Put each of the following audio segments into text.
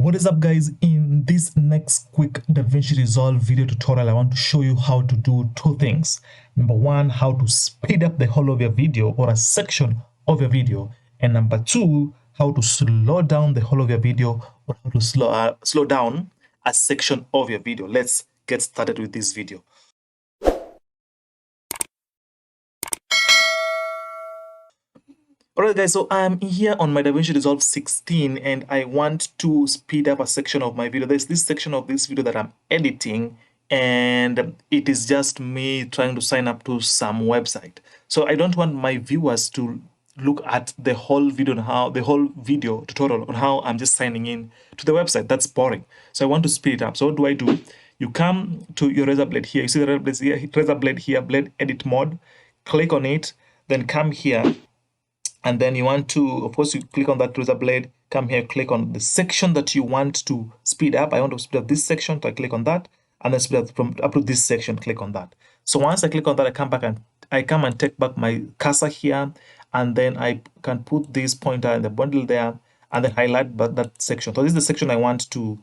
What is up, guys? In this next quick DaVinci Resolve video tutorial, I want to show you how to do two things. Number one, how to speed up the whole of your video or a section of your video. And number two, how to slow down the whole of your video or how to slow down a section of your video. Let's get started with this video. Alright guys, so I'm here on my DaVinci Resolve 16 and I want to speed up a section of my video. There's this section of this video that I'm editing and it is just me trying to sign up to some website. So I don't want my viewers to look at the whole video on the whole video tutorial on how I'm just signing in to the website. That's boring. So I want to speed it up. So what do I do? You come to your razor blade here. You see the razor blade here, blade edit mode. Click on it, then come here. And then you want to, of course, you click on that razor blade, come here, click on the section that you want to speed up. I want to speed up this section, so I click on that, and then speed up from up to this section, click on that. So once I click on that, I come back and I come and take back my cursor here, and then I can put this pointer in the bundle there, and then highlight that section. So this is the section I want to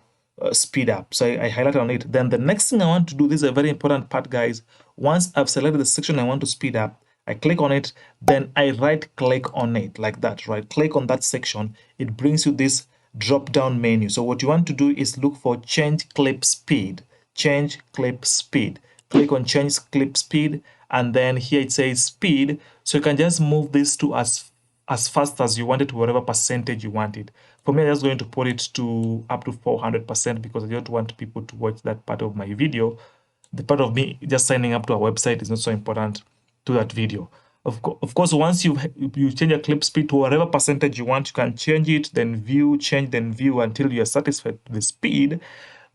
speed up. So I highlight on it. Then the next thing I want to do, this is a very important part, guys. Once I've selected the section I want to speed up, I click on it, then I right click on it like that, right click on that section. It brings you this drop down menu. So what you want to do is look for change clip speed, change clip speed. Click on change clip speed, and then here it says speed. So you can just move this to as fast as you want it to whatever percentage you want it. For me, I'm just going to put it to up to 400% because I don't want people to watch that part of my video. The part of me just signing up to a website is not so important to that video. Of course, once you change your clip speed to whatever percentage you want, you can change it, then view, change, then view until you're satisfied with the speed.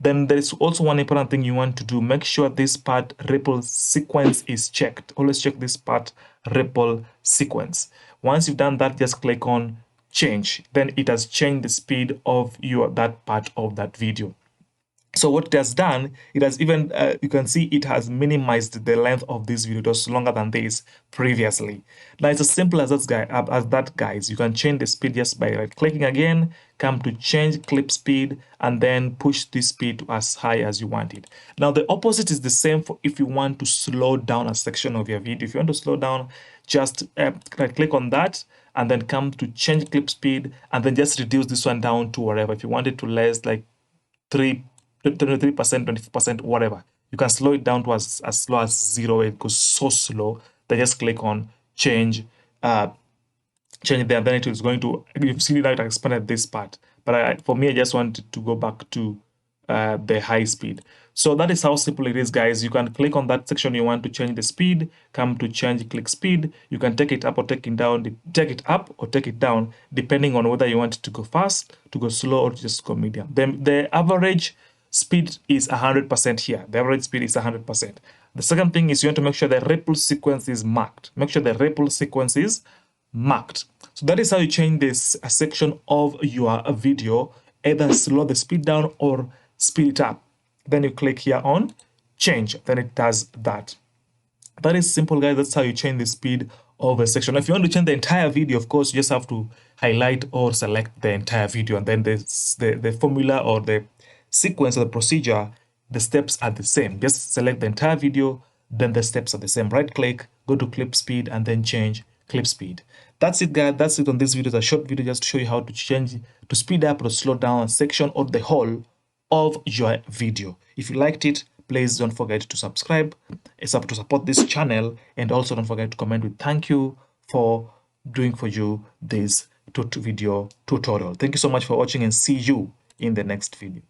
Then there is also one important thing you want to do. Make sure this part ripple sequence is checked. Always check this part ripple sequence. Once you've done that, just click on change. Then it has changed the speed of that part of that video. So what it has done, it has even, you can see it has minimized the length of this video. It was longer than this previously. Now it's as simple as that, guys. You can change the speed just by right-clicking again, come to change clip speed, and then push this speed to as high as you want it. Now the opposite is the same for if you want to slow down a section of your video. If you want to slow down, just click on that, and then come to change clip speed, and then just reduce this one down to whatever. If you want it to less, like 23%, 24%, whatever. You can slow it down to as slow as 0. It goes so slow. Then just click on change there. Then it is going to, you've seen that I expanded this part. But for me, I just wanted to go back to the high speed. So that is how simple it is, guys. You can click on that section you want to change the speed, come to change click speed. You can take it up or take it down, depending on whether you want it to go fast, to go slow, or to just go medium. Then the average speed is 100% here. The average speed is 100%. The second thing is you want to make sure the ripple sequence is marked. Make sure the ripple sequence is marked. So that is how you change this section of your video, either slow the speed down or speed it up. Then you click here on change, then it does that. That is simple, guys. That's how you change the speed of a section. If you want to change the entire video, of course, you just have to highlight or select the entire video, and then the formula or the sequence of the procedure, the steps are the same. Just select the entire video, then the steps are the same. Right click, go to clip speed, and then change clip speed. That's it, guys. That's it on this video. It's a short video just to show you how to change, to speed up or slow down a section or the whole of your video. If you liked it, please don't forget to subscribe. It's up to support this channel, and also don't forget to comment with thank you for doing for you this video tutorial. Thank you so much for watching, and see you in the next video.